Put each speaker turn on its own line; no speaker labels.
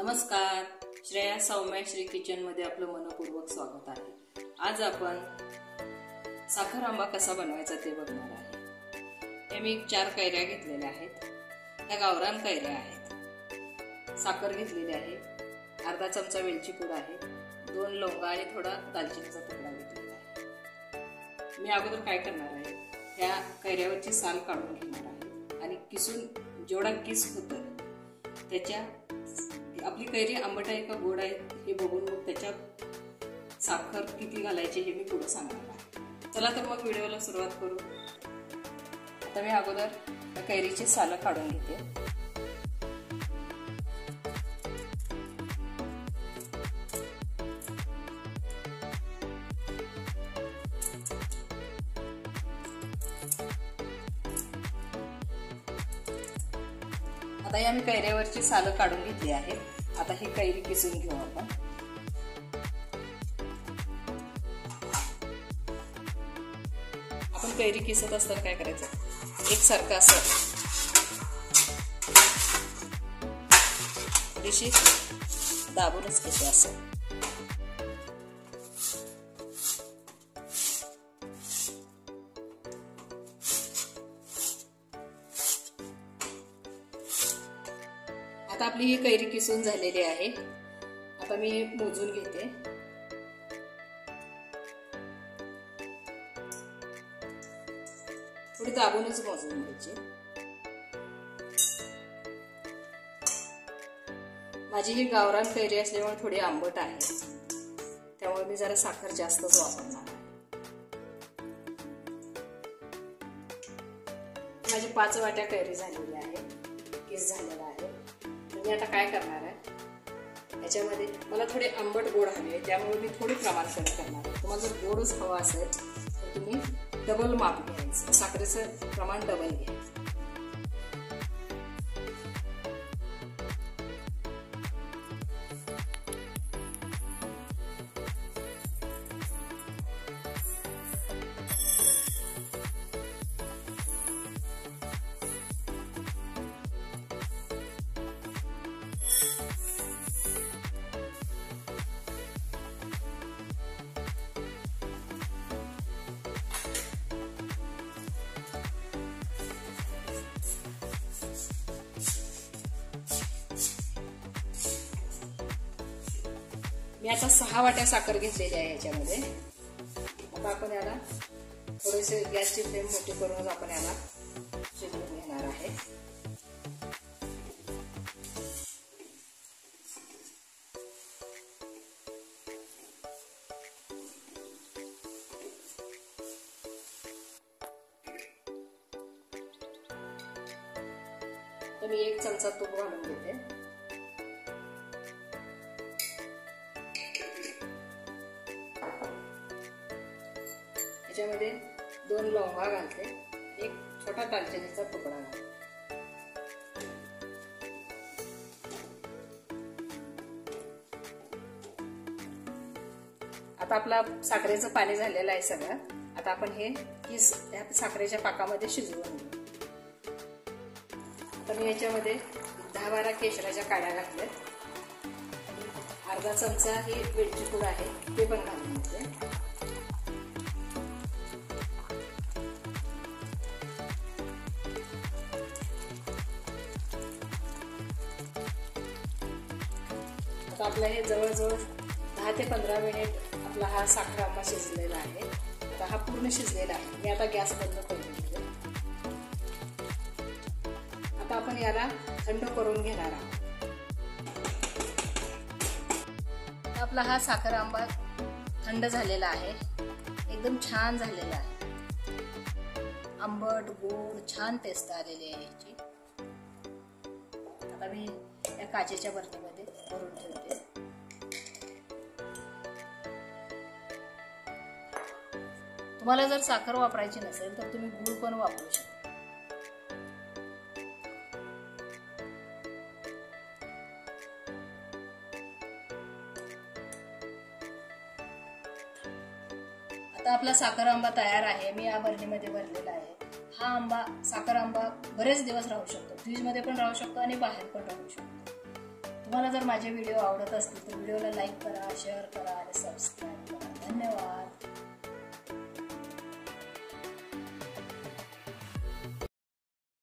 नमस्कार, श्रेया सौम्या श्री किचन मध्ये आपलं मनपूर्वक स्वागत आहे। आज आपण साखर आंबा कसा बनवायचा ते बघणार आहे। मी 4 कैऱ्या घेतलेल्या आहेत। त्या गावरान कैऱ्या आहेत। साखर घेतलेली आहे, अर्धा चमचा वेलची पूड आहे, 2 लवंगा आणि थोडा दालचिनीचा तुकडा घेतलेला आहे। मी अगोदर काय करणार आहे, ह्या कैऱ्यावरची साल काढून घेणार आहे आणि किसून जेवढा किस होतं त्याच्या आपली कैरी आंबट आहे का गोड आहे हे बघून मग त्याच्यात साखर किती घालायची हे मी पुढे सांगणार आहे। चला तर मग व्हिडिओला सुरुवात करू। आता मी अगोदर कैरीची साल काढून घेते। आता या मी कैऱ्यावरची साल काढून घेतली आहे। आता ही कैरी किसून घेऊ आपण। आपण कैरी किसत असताना काय करायचं, एकसारखं असं थोडीशी दाबूनच किसू असं। आता आपली ही कैरी किसून झालेली आहे। आता मी मोजून घेते। थोडी दाबूनच मोजून घ्यायची। माझी ही गावरान कैरी असल्यामुळे थोडी आंबट आहे, त्यामुळे मी जरा साखर जास्तच वापरणार आहे। माझी 5 वाट्या कैरी झालेली आहे, किस झालेला आहे। मी आता काय करणार आहे, याच्यामध्ये मला थोडे आंबट गोड हवे, त्यामुळे मी थोडी प्रमाण कमी करणार आहे। तुम्हाला जर गोडच हवा असेल तर तुम्ही डबल माप घ्यायचं, साखरेचं प्रमाण डबल घ्यायचं। मी आता 6 वाट्या साखर घेतलेली आहे याच्यामध्ये। आता आपण याला थोडेसे गॅसची फ्लेम मोठी करूनच आपण याला शिजवून घेणार आहे। तर मी 1 चमचा तूप घालून घेते। याच्यामध्ये 2 लवंगा घालते, 1 छोटा दालचिनीचा तुकडा घालते। आता आपला साखरेचं पाणी झालेलं आहे सगळं। आता आपण हे किस या साखरेच्या पाकामध्ये शिजवून घेऊ। आता मी याच्यामध्ये 10-12 केशराच्या काड्या घातल्यात, अर्धा चमचा ही वेलची पूड आहे ते पण घालून घेते। आपला हे जवळजवळ 10 ते 15 मिनिट आपला हा साखर आंबा शिजलेला आहे। आता हा पूर्ण शिजलेला आहे। मी आता गॅस बंद करून घेते। आता आपण याला थंड करून घेणार आहोत। आपला हा साखर आंबा थंड झालेला आहे, एकदम छान झालेला आहे। आंबट गोड छान टेस्ट आलेली आहे याची। आता मी या काचेच्या बर्नीमध्ये भरून ठेवते। तुम्हाला जर साखर वापरायची नसेल तर तुम्ही गूळ पण वापरू शकता। आता आपला साखर आंबा तयार आहे। मी या बरणीमध्ये भरलेला आहे। हा आंबा साखर आंबा बरेच दिवस राहू शकतो, फ्रीज मध्ये पण राहू शकतो आणि बाहेर पण राहू शकतो।
तुम्हाला जर माझे व्हिडिओ आवडत असतील तर व्हिडिओला लाईक करा, शेअर करा आणि सबस्क्राईब करा. धन्यवाद.